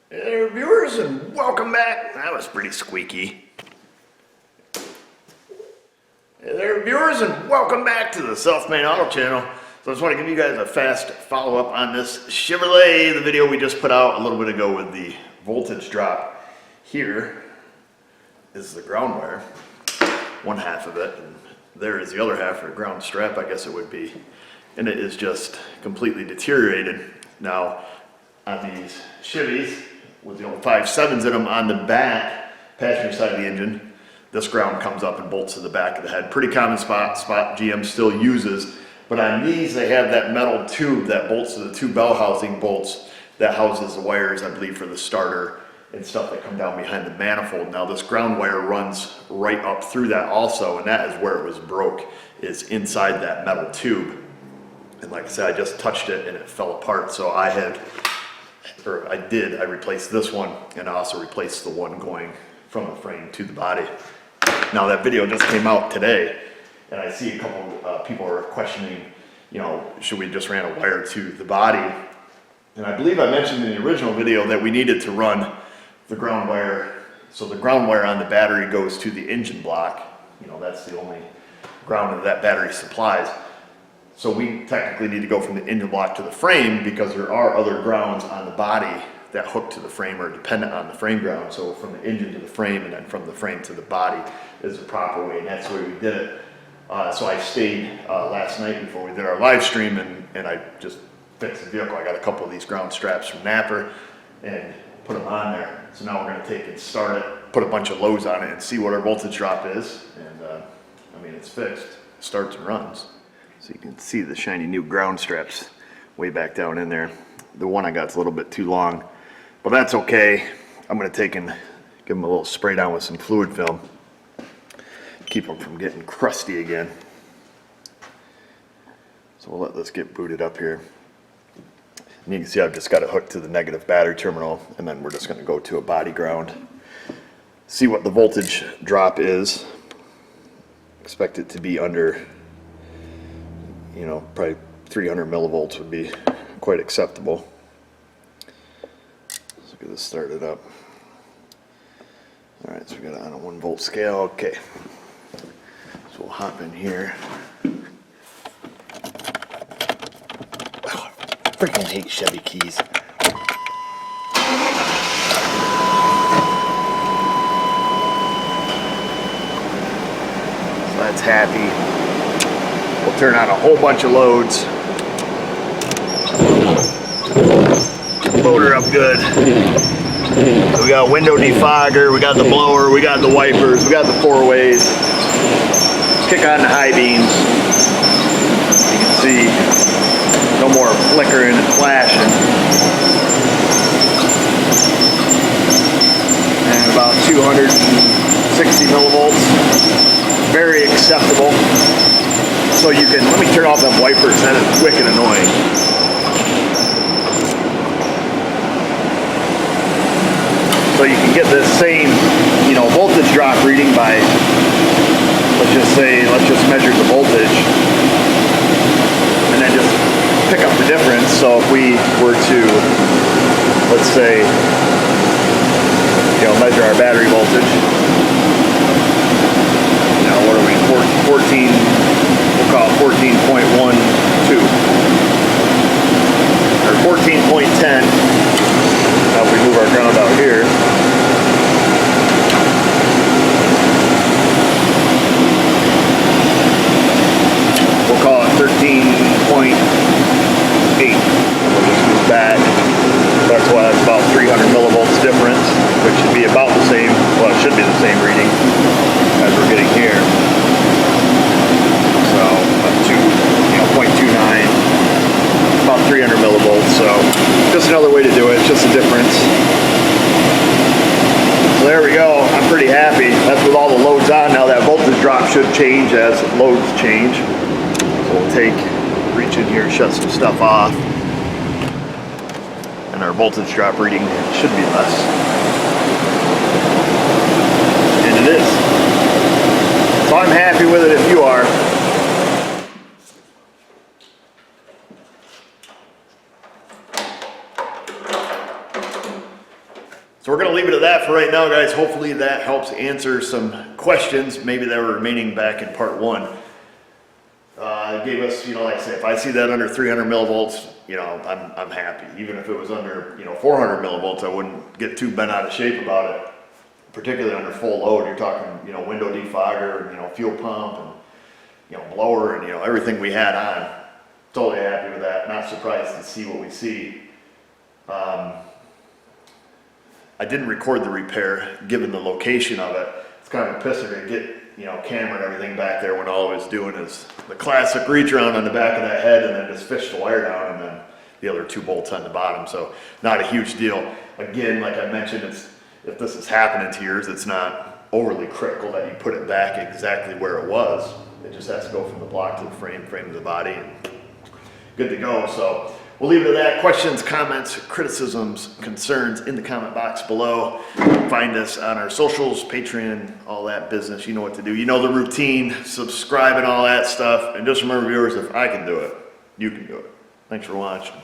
Hey there, viewers, and welcome back. That was pretty squeaky. Hey there, viewers, and welcome back to the Self-Made Auto channel. So I just want to give you guys a fast follow-up on this Chevrolet, the video we just put out a little bit ago with the voltage drop. Here is the ground wire, one half of it, and there is the other half, or ground strap, I guess it would be. And it is just completely deteriorated. Now, on these Chevys, with the old 5.7s in them on the back, passenger side of the engine, this ground comes up and bolts to the back of the head. Pretty common spot GM still uses. But on these, they have that metal tube that bolts to the two bell housing bolts that houses the wires, I believe, for the starter and stuff that come down behind the manifold. Now this ground wire runs right up through that also, and that is where it was broke, is inside that metal tube. And like I said, I just touched it and it fell apart. So I replaced this one, and I also replaced the one going from the frame to the body. Now that video just came out today, and I see a couple people are questioning, you know, should we just ran a wire to the body? And I believe I mentioned in the original video that we needed to run the ground wire. So the ground wire on the battery goes to the engine block. You know, that's the only ground that that battery supplies. So we technically need to go from the engine block to the frame, because there are other grounds on the body that hook to the frame or dependent on the frame ground. So from the engine to the frame, and then from the frame to the body is the proper way, and that's the way we did it. So I stayed last night before we did our live stream, and I just fixed the vehicle. I got a couple of these ground straps from Napper and put them on there. So now we're going to take and start it, put a bunch of lows on it, and see what our voltage drop is. And I mean, it's fixed, it starts and runs. So you can see the shiny new ground straps way back down in there. The one I got's a little bit too long, but that's okay. I'm going to take and give them a little spray down with some fluid film. Keep them from getting crusty again. So we'll let this get booted up here. And you can see I've just got it hooked to the negative battery terminal, and then we're just going to go to a body ground. See what the voltage drop is. Expect it to be under, you know, probably 300 millivolts would be quite acceptable. Let's get this started up. All right, so we got it on a 1 volt scale. Okay, so we'll hop in here. Oh, I freaking hate Chevy keys. So that's happy. We'll turn on a whole bunch of loads. Load her up good. So we got window defogger, we got the blower, we got the wipers, we got the 4-ways. Kick on the high beams. You can see no more flickering and flashing. And about 260 millivolts. Very acceptable. So you can, let me turn off them wipers, that is wicked annoying. So you can get this same, you know, voltage drop reading by, let's just measure the voltage, and then just pick up the difference. So if we were to, let's say, you know, measure our battery voltage. Now what are we, 14, we'll call it 14.12 or 14.10. Now if we move our ground out here, we'll call it 13.8. We'll just move back. That's why that's about 300 millivolts difference, which should be about the same, well, it should be the same reading as we're getting here. So about 0.29, about 300 millivolts. So just another way to do it, just a difference. So there we go. I'm pretty happy. That's with all the loads on. Now that voltage drop should change as loads change. So we'll reach in here, shut some stuff off, and our voltage drop reading should be less. And it is. So I'm happy with it if you are. So we're gonna leave it at that for right now, guys. Hopefully that helps answer some questions, maybe that were remaining back in part one. It gave us, like I say, if I see that under 300 millivolts, I'm happy. Even if it was under, 400 millivolts, I wouldn't get too bent out of shape about it. Particularly under full load, you're talking, window defogger, fuel pump, and, blower, and, everything we had on. Totally happy with that. Not surprised to see what we see. I didn't record the repair, given the location of it. It's kind of a pisser to get, camera and everything back there when all I was doing is the classic reach around on the back of that head and then just fish the wire down and then the other 2 bolts on the bottom. So not a huge deal. Again, like I mentioned, if this is happening to yours, it's not overly critical that you put it back exactly where it was. It just has to go from the block to the frame to the body, and good to go. So we'll leave it at that. Questions, comments, criticisms, concerns in the comment box below. Find us on our socials, Patreon, all that business. You know what to do. You know the routine. Subscribe and all that stuff. And just remember, viewers, if I can do it, you can do it. Thanks for watching.